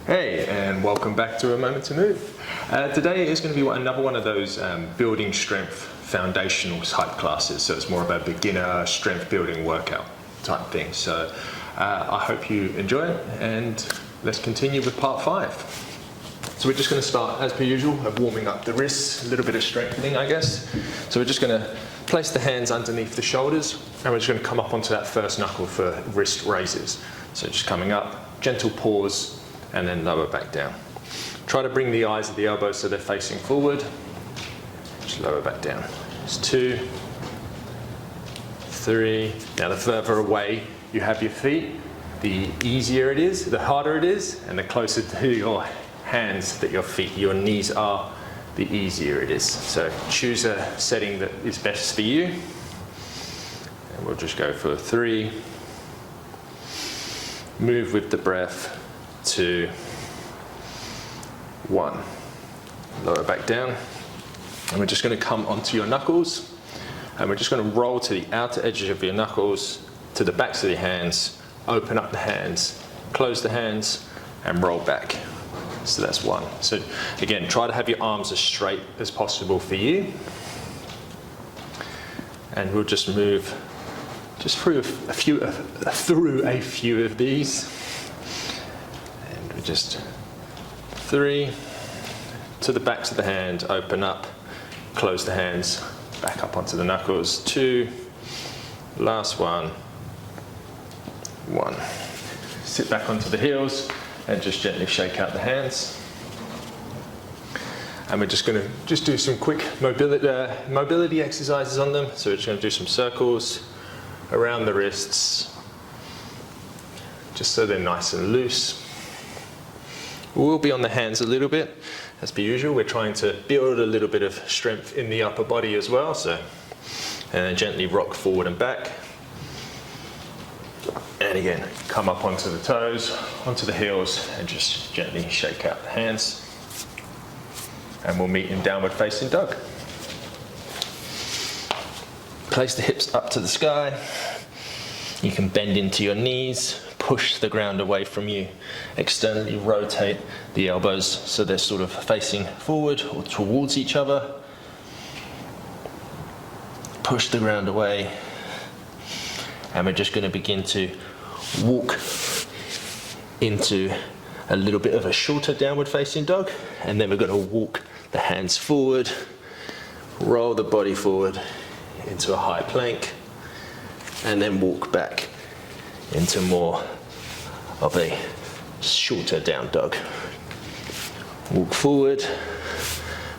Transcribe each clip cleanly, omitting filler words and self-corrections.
Hey, and welcome back to A Moment to Move. Today is going to be another one of those building strength foundational type classes. So it's more of a beginner strength building workout type thing. So I hope you enjoy it, and let's continue with part 5. So we're just going to start, as per usual, of warming up the wrists, a little bit of strengthening, I guess. So we're just going to place the hands underneath the shoulders, and we're just going to come up onto that first knuckle for wrist raises. So just coming up, gentle pause, and then lower back down. Try to bring the eyes of the elbows so they're facing forward. Just lower back down. It's 2, 3. Now the further away you have your feet, the easier it is, the harder it is, and the closer to your hands that your knees are, the easier it is. So choose a setting that is best for you. And we'll just go for 3. Move with the breath. 2, 1. Lower back down, and we're just going to come onto your knuckles, and we're just going to roll to the outer edges of your knuckles, to the backs of your hands, open up the hands, close the hands, and roll back. So that's 1. So again, try to have your arms as straight as possible for you, and we'll just move just through a few of these. Just 3, to the backs of the hand, open up, close the hands, back up onto the knuckles, 2, last 1, 1. Sit back onto the heels and just gently shake out the hands. And we're just going to do some quick mobility exercises on them. So we're just going to do some circles around the wrists, just so they're nice and loose. We'll be on the hands a little bit, as per usual. We're trying to build a little bit of strength in the upper body as well. So, and then gently rock forward and back. And again, come up onto the toes, onto the heels, and just gently shake out the hands. And we'll meet in downward facing dog. Place the hips up to the sky. You can bend into your knees. Push the ground away from you. Externally rotate the elbows so they're sort of facing forward or towards each other. Push the ground away. And we're just going to begin to walk into a little bit of a shorter downward facing dog. And then we're going to walk the hands forward, roll the body forward into a high plank, and then walk back into more of a shorter down dog. Walk forward.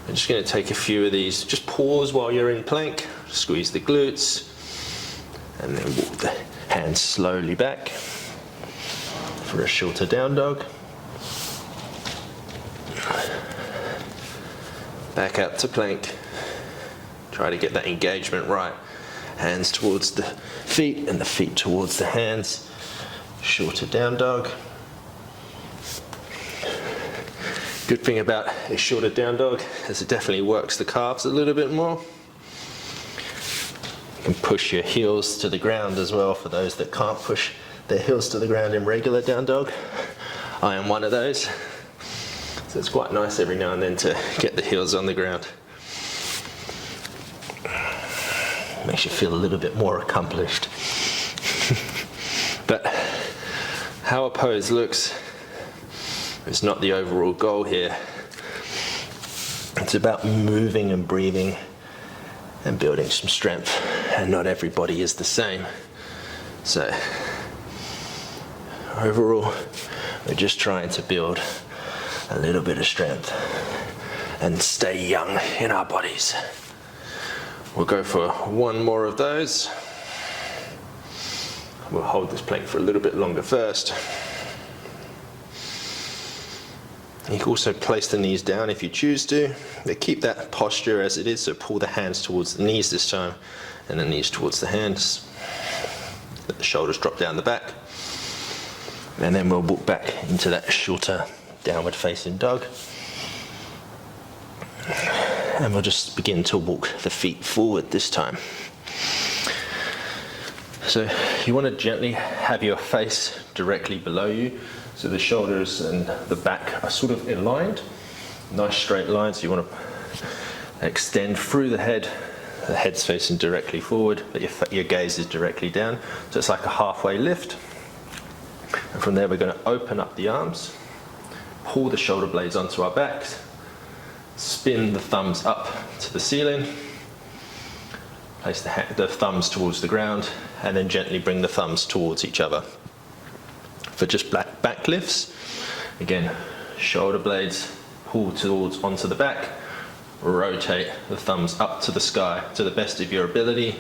I'm just going to take a few of these. Just pause while you're in plank. Squeeze the glutes. And then walk the hands slowly back for a shorter down dog. Back up to plank. Try to get that engagement right. Hands towards the feet and the feet towards the hands. Shorter down dog. Good thing about a shorter down dog is it definitely works the calves a little bit more. You can push your heels to the ground as well for those that can't push their heels to the ground in regular down dog. I am one of those. So it's quite nice every now and then to get the heels on the ground. Makes you feel a little bit more accomplished. But how a pose looks is not the overall goal here. It's about moving and breathing and building some strength, and not everybody is the same. So overall, we're just trying to build a little bit of strength and stay young in our bodies. We'll go for 1 more of those. We'll hold this plank for a little bit longer first. You can also place the knees down if you choose to, but keep that posture as it is, so pull the hands towards the knees this time, and the knees towards the hands. Let the shoulders drop down the back. And then we'll walk back into that shorter downward facing dog. And we'll just begin to walk the feet forward this time. So You want to gently have your face directly below you, so the shoulders and the back are sort of aligned. Nice straight lines. You want to extend through the head's facing directly forward, but your gaze is directly down. So it's like a halfway lift. And from there we're going to open up the arms, pull the shoulder blades onto our backs, spin the thumbs up to the ceiling, place the thumbs towards the ground, and then gently bring the thumbs towards each other. For just back lifts, again, shoulder blades pull towards onto the back, rotate the thumbs up to the sky to the best of your ability,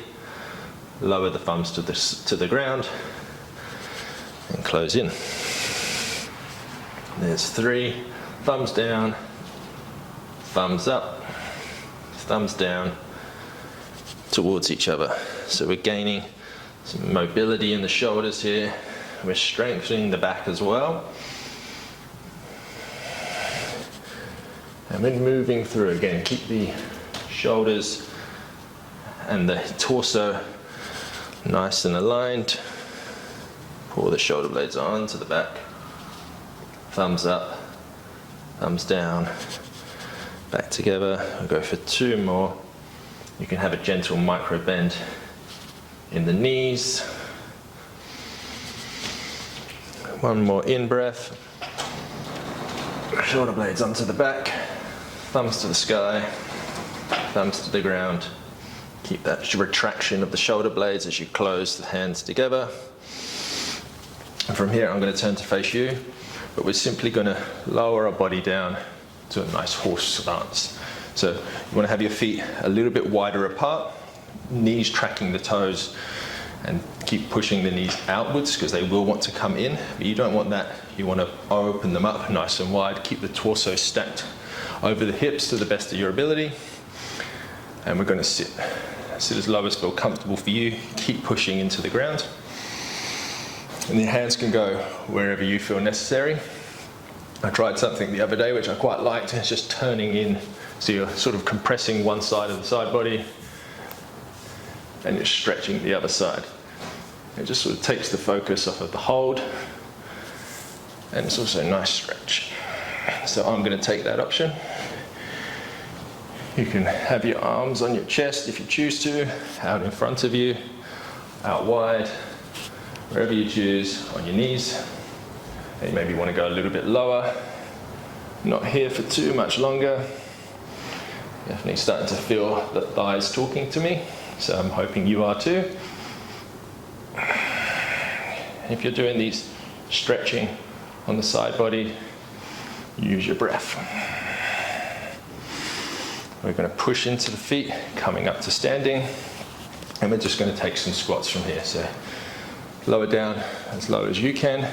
lower the thumbs to the ground, and close in. There's 3, thumbs down, thumbs up, thumbs down towards each other. So we're gaining some mobility in the shoulders here. We're strengthening the back as well. And we're moving through again. Keep the shoulders and the torso nice and aligned. Pull the shoulder blades onto the back. Thumbs up, thumbs down, back together. We'll go for 2 more. You can have a gentle micro bend in the knees. 1 more in breath. Shoulder blades onto the back, thumbs to the sky, thumbs to the ground. Keep that retraction of the shoulder blades as you close the hands together. And from here I'm going to turn to face you, but we're simply going to lower our body down to a nice horse stance. So you want to have your feet a little bit wider apart, knees tracking the toes, and keep pushing the knees outwards because they will want to come in, but you don't want that. You want to open them up nice and wide, keep the torso stacked over the hips to the best of your ability. And we're going to sit as low as feel comfortable for you. Keep pushing into the ground. And your hands can go wherever you feel necessary. I tried something the other day which I quite liked. It's just turning in, so you're sort of compressing one side of the side body and you're stretching the other side. It just sort of takes the focus off of the hold, and it's also a nice stretch. So I'm going to take that option. You can have your arms on your chest if you choose to, out in front of you, out wide, wherever you choose, on your knees. And you maybe want to go a little bit lower. Not here for too much longer. Definitely starting to feel the thighs talking to me, so I'm hoping you are too. If you're doing these stretching on the side body, use your breath. We're going to push into the feet, coming up to standing, and we're just going to take some squats from here. So lower down as low as you can,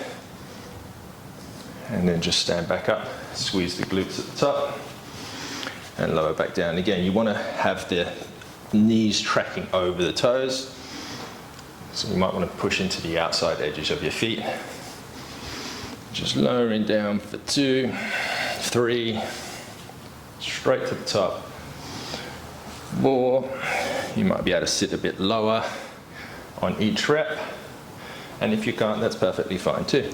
and then just stand back up, squeeze the glutes at the top, and lower back down. Again, you want to have the knees tracking over the toes, so you might want to push into the outside edges of your feet. Just lowering down for 2, 3, straight to the top. 4, you might be able to sit a bit lower on each rep, and if you can't, that's perfectly fine too.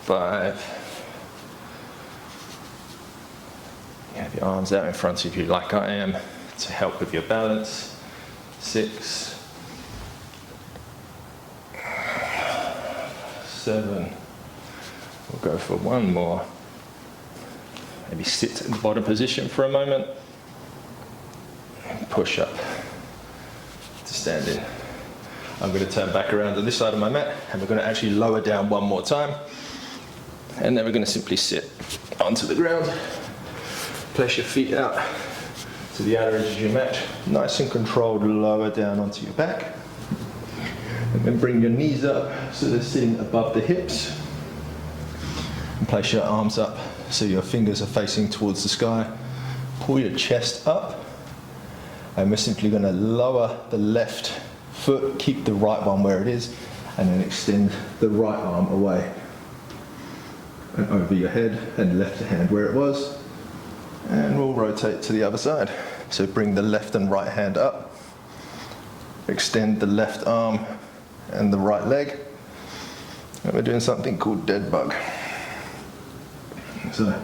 5, you have your arms out in front of you like I am to help with your balance. 6, 7, we'll go for 1 more. Maybe sit in the bottom position for a moment, and push up to standing. I'm going to turn back around to this side of my mat, and we're going to actually lower down 1 more time, and then we're going to simply sit onto the ground. Place your feet out to the outer edge of your mat, nice and controlled, lower down onto your back, and then bring your knees up so they're sitting above the hips, and place your arms up so your fingers are facing towards the sky. Pull your chest up, and we're simply going to lower the left foot, keep the right one where it is, and then extend the right arm away and over your head and left hand where it was. And we'll rotate to the other side. So bring the left and right hand up, extend the left arm and the right leg. And we're doing something called dead bug. So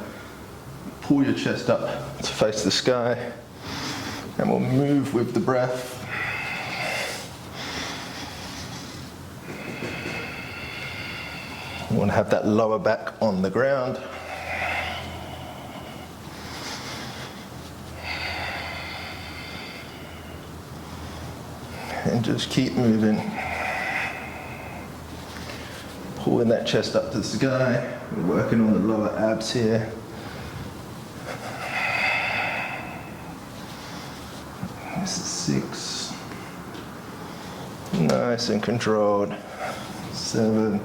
pull your chest up to face the sky, and we'll move with the breath. You want to have that lower back on the ground. And just keep moving. Pulling that chest up to the sky. We're working on the lower abs here. This is 6. Nice and controlled. 7.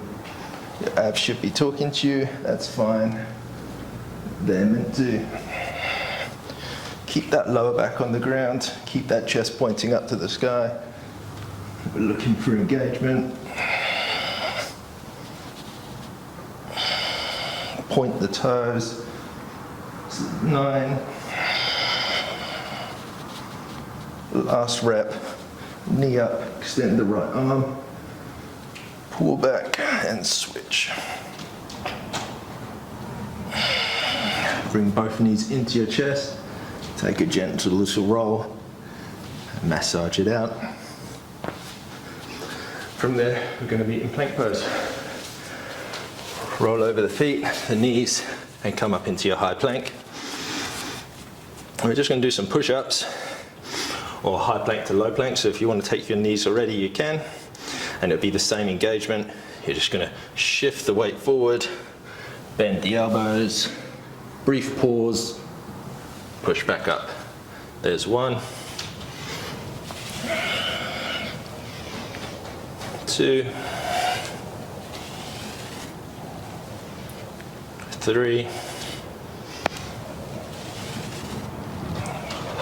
Your abs should be talking to you, that's fine. They're meant to. Keep that lower back on the ground, keep that chest pointing up to the sky. We're looking for engagement. Point the toes. 9. Last rep. Knee up, extend the right arm. Pull back and switch. Bring both knees into your chest. Take a gentle little roll. Massage it out. From there, we're going to be in plank pose. Roll over the feet, the knees, and come up into your high plank. We're just going to do some push-ups, or high plank to low plank. So if you want to take your knees already, you can. And it'll be the same engagement. You're just going to shift the weight forward, bend the elbows, brief pause, push back up. There's 1, 2, 3,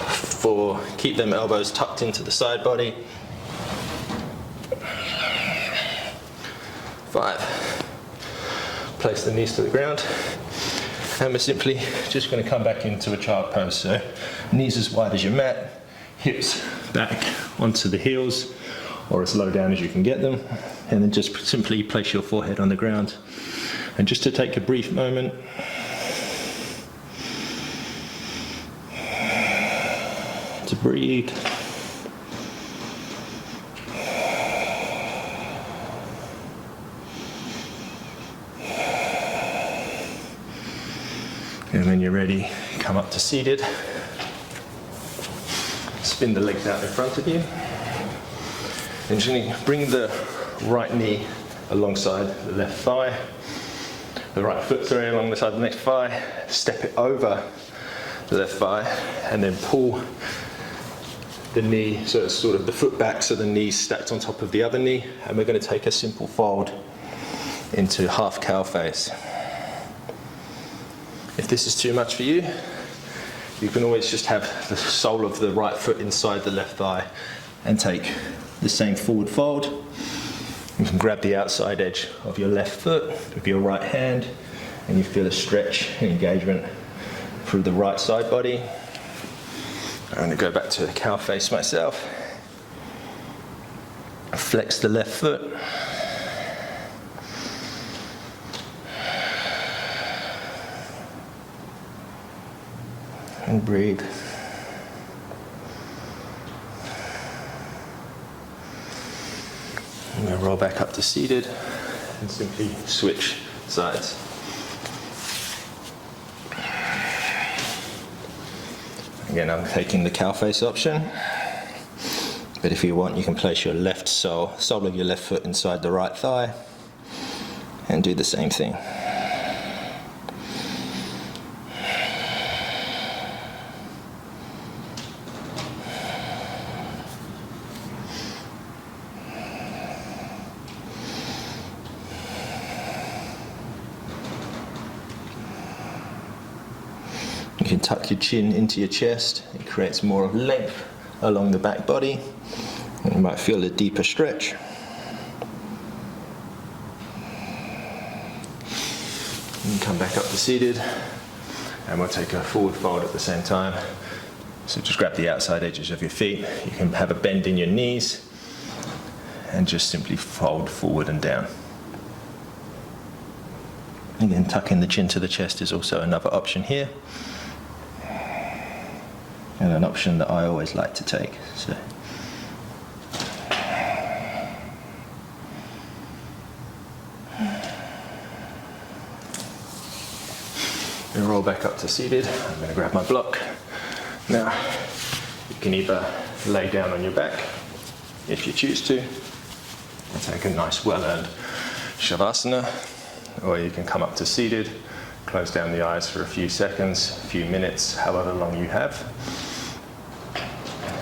4. Keep them elbows tucked into the side body. 5. Place the knees to the ground, and we're simply just going to come back into a child pose. So knees as wide as your mat, hips back onto the heels, or as low down as you can get them, and then just simply place your forehead on the ground. And just to take a brief moment, to breathe. And when you're ready, come up to seated. Spin the legs out in front of you. And just bring the right knee alongside the left thigh. The right foot, sorry, along the side of the next thigh. Step it over the left thigh, and then pull the knee, so it's sort of the foot back, so the knee's stacked on top of the other knee. And we're going to take a simple fold into half cow face. If this is too much for you, you can always just have the sole of the right foot inside the left thigh and take the same forward fold. You can grab the outside edge of your left foot with your right hand, and you feel a stretch and engagement through the right side body. I'm going to go back to the cow face myself. Flex the left foot. And breathe. I'm going to roll back up to seated and simply switch sides. Again, I'm taking the cow face option, but if you want, you can place your left sole of your left foot inside the right thigh and do the same thing. You can tuck your chin into your chest. It creates more of length along the back body. And you might feel a deeper stretch. And come back up to seated. And we'll take a forward fold at the same time. So just grab the outside edges of your feet. You can have a bend in your knees. and just simply fold forward and down. Again, tucking the chin to the chest is also another option here, and an option that I always like to take. So. And roll back up to seated. I'm going to grab my block. Now, you can either lay down on your back if you choose to, and take a nice well-earned Shavasana, or you can come up to seated, close down the eyes for a few seconds, a few minutes, however long you have.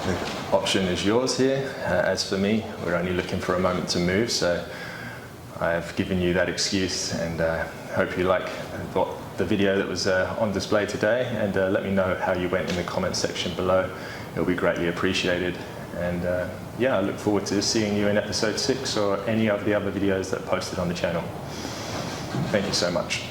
The option is yours here. As for me, we're only looking for a moment to move, so I've given you that excuse, and hope you like the video that was on display today, and let me know how you went in the comments section below. It'll be greatly appreciated. And yeah, I look forward to seeing you in episode 6 or any of the other videos that are posted on the channel. Thank you so much.